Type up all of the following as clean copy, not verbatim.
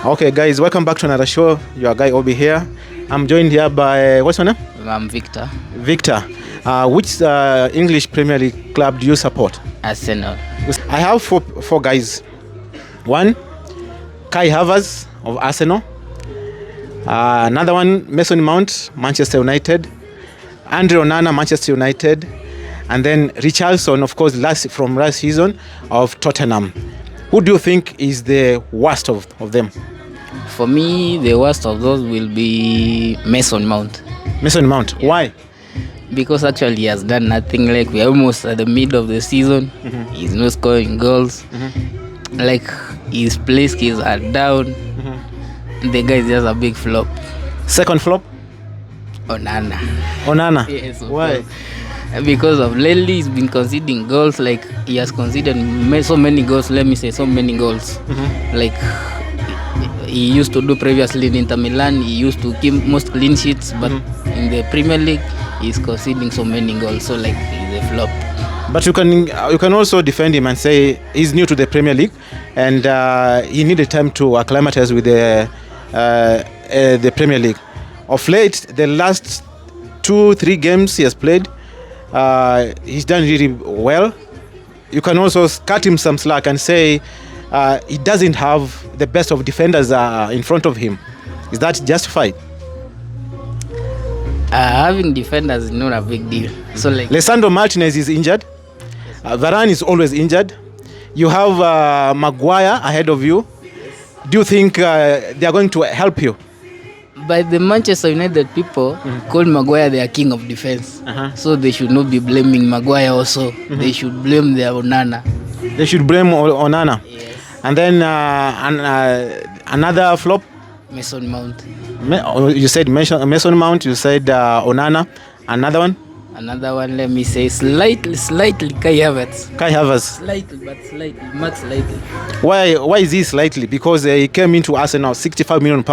Okay, guys, welcome back to another show. Your guy Obi here. I'm joined here by what's your name? I'm Victor. Victor. Which English Premier League club do you support? Arsenal. I have four guys. One, Kai Havertz of Arsenal. Another one, Mason Mount, Manchester United. Havertz Onana, Manchester United. And then Richarlson, of course, from last season of Tottenham. Who do you think is the worst of them? For me, the worst of those will be Mason Mount. Mason Mount. Yeah. Why? Because actually he has done nothing. Like, we're almost at the mid of the season. Mm-hmm. He's not scoring goals. Mm-hmm. Like, his play skills are down. Mm-hmm. The guy is just a big flop. Second flop? Onana. Yes. Why? Because of lately he's been conceding goals. Like, he has conceded so many goals. Mm-hmm. Like, he used to do previously in Inter Milan. He used to keep most clean sheets, but in the Premier League he's conceding so many goals, so like he's a flop. But you can also defend him and say he's new to the Premier League and he needed time to acclimatize with the Premier League. Of late, the last 2-3 games he has played, he's done really well. You can also cut him some slack and say he doesn't have the best of defenders in front of him. Is that justified? Having defenders is not a big deal. So, like, Lisandro Martinez is injured. Varane is always injured. You have Maguire ahead of you. Do you think they are going to help you? By the Manchester United people call Maguire their king of defense. So they should not be blaming Maguire also. They should blame their Onana. They should blame Onana. Yes. And then another flop? Mason Mount. You said Mason Mount, you said Onana. Another one? Another one, let me say, slightly Kai Havertz. Kai Havertz. Much slightly. Why is he slightly? Because he came into Arsenal, £65 million.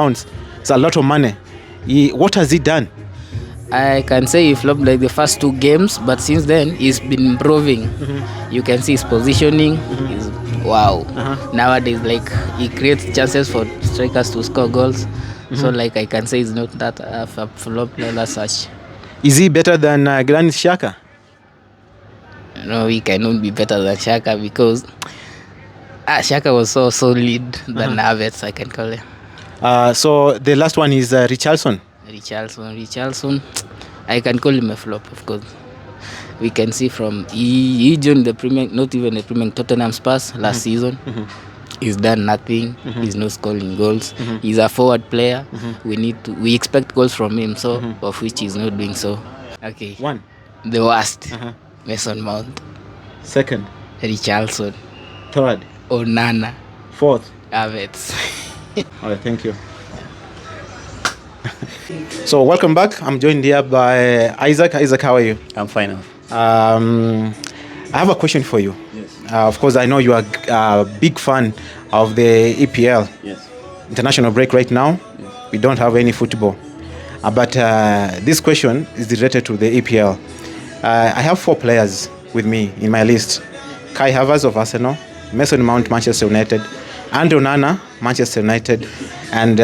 It's a lot of money. What has he done? I can say he flopped like the first 2 games, but since then he's been improving. You can see his positioning. Wow. Nowadays, like, he creates chances for strikers to score goals. So, like, I can say it's not that a flop as such. Is he better than Granit Xhaka? No, he cannot be better than Xhaka because Xhaka was so solid than Havertz, I can call it. So the last one is Richarlson. Richarlson, I can call him a flop, of course. We can see from he joined the Premier, not even the Premier, Tottenham Spurs last season. He's done nothing. He's not scoring goals. He's a forward player. We expect goals from him, so of which he's not doing so. Okay. One. The worst. Mason Mount. Second. Richarlson. Third. Onana. Fourth. Havertz. All right, thank you. So welcome back. I'm joined here by Isaac. Isaac, how are you? I'm fine. I have a question for you. Yes. Of course, I know you are a big fan of the EPL. Yes. International break right now. Yes. We don't have any football. But this question is related to the EPL. I have 4 players with me in my list. Kai Havertz of Arsenal, Mason Mount, Manchester United, Havertz Onana, Manchester United, and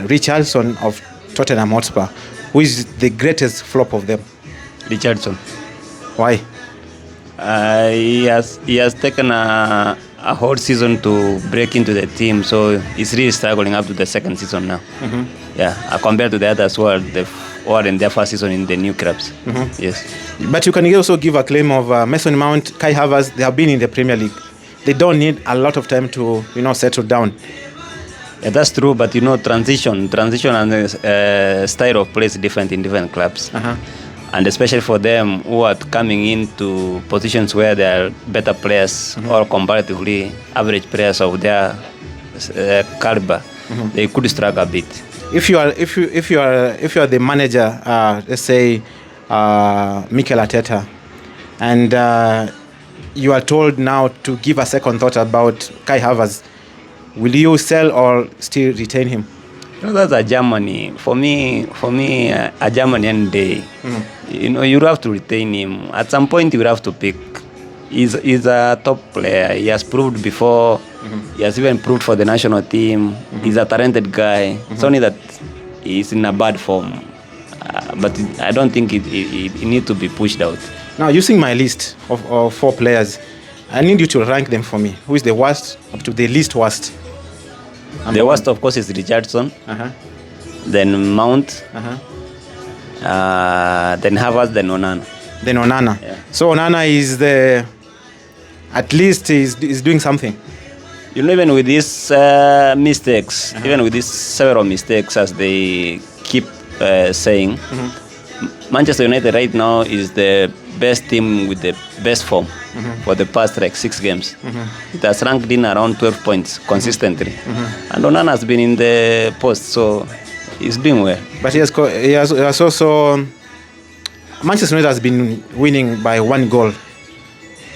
Richarlson of Tottenham Hotspur. Who is the greatest flop of them? Richardson. Why? He has taken a whole season to break into the team, so he's really struggling up to the second season now. Yeah, compared to the others who are in their first season in the new clubs. Yes. But you can also give a claim of Mason Mount, Kai Havertz. They have been in the Premier League. They don't need a lot of time to settle down. Yeah, that's true, but transition and style of play is different in different clubs. And especially for them who are coming into positions where they are better players or comparatively average players of their caliber, they could struggle a bit. If you are the manager, let's say Mikel Arteta, and you are told now to give a second thought about Kai Havertz, will you sell or still retain him? No, that's a Germany. For me, a Germany any day. You have to retain him. At some point, you have to pick. He's a top player. He has proved before He has even proved for the national team. He's a talented guy. It's only that he's in a bad form. But I don't think it needs to be pushed out. Now, using my list of 4 players, I need you to rank them for me. Who is the worst up to the least worst? The worst, of course, is Richarlson. Then Mount. Then Havertz, then Onana. Yeah. So Onana is at least is doing something. You know, even with these mistakes, even with these several mistakes, as they keep saying, Manchester United right now is the best team with the best form for the past 6 games. It has ranked in around 12 points consistently. And Onana has been in the post, so he's doing well. But he has also... Manchester United has been winning by 1 goal.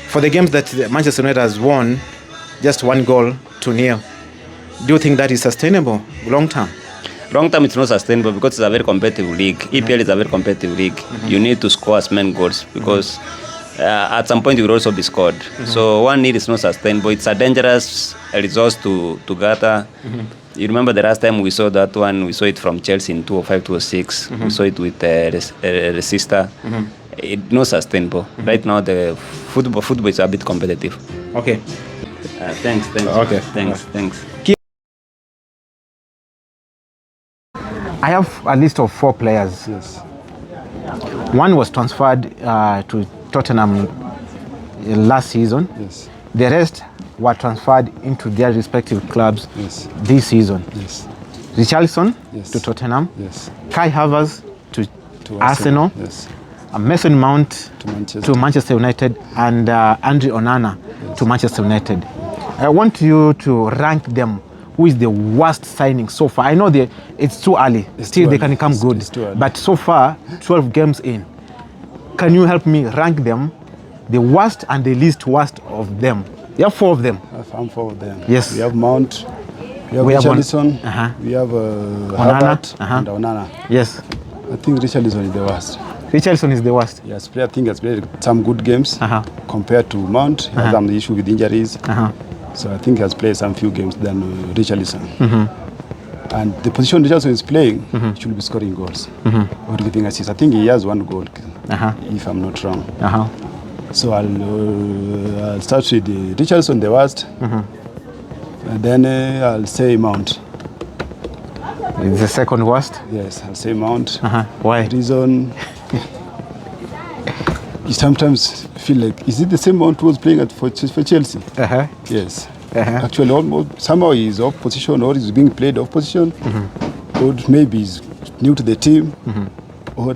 For the games that Manchester United has won, just 1 goal to 0. Do you think that is sustainable long term? Long term, it's not sustainable because it's a very competitive league. EPL is a very competitive league. You need to score as many goals because at some point you will also be scored. So 1 nil is not sustainable. It's a dangerous resource to gather. You remember the last time we saw that one, we saw it from Chelsea in 2005, 2006. We saw it with Resista. It's not sustainable. Right now, the football is a bit competitive. Okay. Thanks. Okay. Thanks. I have a list of 4 players. Yes. One was transferred to Tottenham last season. Yes. The rest were transferred into their respective clubs Yes. this season. Yes. Richarlison Yes. to Tottenham. Yes. Kai Havertz to Arsenal. Arsenal. Yes. Mason Mount To Manchester United, and Andre Onana to Manchester United. I want you to rank them. Who is the worst signing so far? I know it's too early. Still, they can come good. It's too early. But so far, 12 games in. Can you help me rank them, the worst and the least worst of them? You have 4 of them. I found 4 of them. Yes. We have Mount. We have Richarlison. We have Havertz and Onana. Yes. I think Richarlison is the worst. Richarlison is the worst. Yes, I think he has played some good games compared to Mount. He has some issue with injuries. So I think he has played some few games than Richarlison. And the position Richarlison is playing, he should be scoring goals or giving assists. I think he has 1 goal, if I'm not wrong. So I'll start with Richarlison, the worst. And then I'll say Mount. It's the second worst? Yes, I'll say Mount. Why? Reason, you sometimes feel like, is it the same Mount who was playing for Chelsea? Yes. Actually, almost somehow he's off position, or he's being played off position, or maybe he's new to the team, or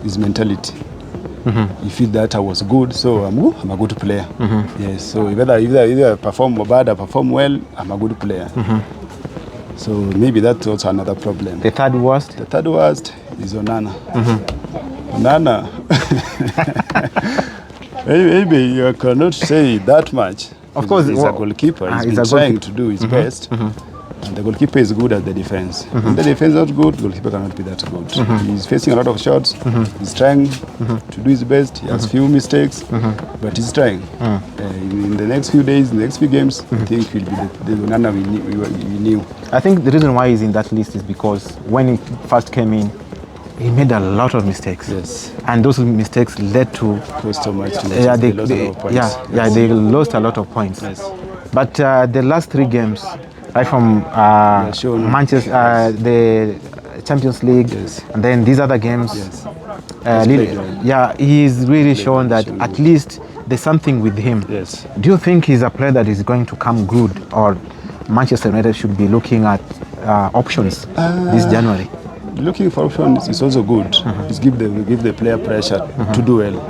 his mentality. You feel that I was good, so I'm a good player. Yes. So either I perform bad, I perform well, I'm a good player. So maybe that's also another problem. The third worst? The third worst is Onana. Onana, maybe you cannot say that much. Of course, he's a goalkeeper. He's been trying to do his best. And the goalkeeper is good at the defense. When the defense is not good, the goalkeeper cannot be that good. He's facing a lot of shots. He's trying to do his best. He has few mistakes, but he's trying. In the next few days, in the next few games, I think he'll be the Onana we knew. I think the reason why he's in that list is because when he first came in, he made a lot of mistakes. Yes. And those mistakes led to... Cost so much. They lost a lot of points. They lost a lot of points. Yes. But the last 3 games, right from Manchester, the Champions League, and then these other games, he's really shown that at least there's something with him. Yes. Do you think he's a player that is going to come good, or Manchester United should be looking at options this January? Looking for options is also good. It's give the player pressure to do well.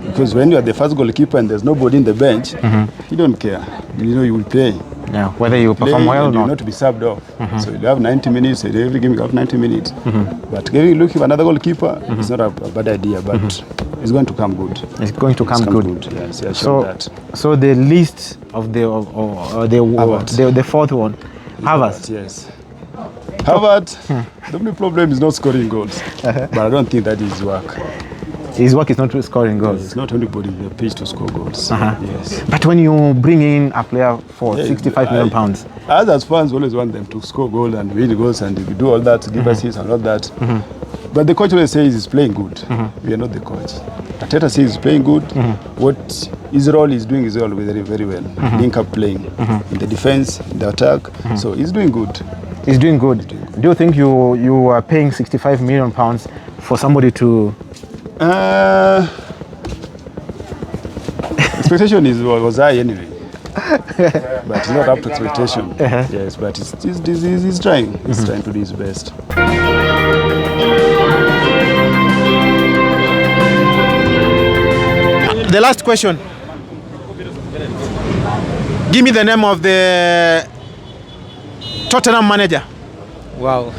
Because when you are the first goalkeeper and there's nobody in the bench, you don't care. You know you will play. Yeah, whether you perform well or not. You will not be subbed off. So you have 90 minutes. Every game you have 90 minutes. But looking for another goalkeeper is not a bad idea. But it's going to come good. It's going to come good. Yes, so the list of the fourth one, Havertz. Yes. Havertz, the only problem is not scoring goals. But I don't think that is work. His work is not scoring goals. It's not everybody on the pitch to score goals. Yes. But when you bring in a player for 65 million pounds, us as fans always want them to score goals and win goals and do all that, give assists and all that. But the coach always says he's playing good. We are not the coach. Arteta says he's playing good. What his role is doing is all very, very well. Link up playing in the defense, in the attack. So he's doing good. He's doing good. Do you think you are paying 65 million pounds for somebody to? Expectation was high anyway. But it's not up to expectation. Yes, but he's trying. He's trying to do his best. The last question. Give me the name of the Tottenham manager. Wow.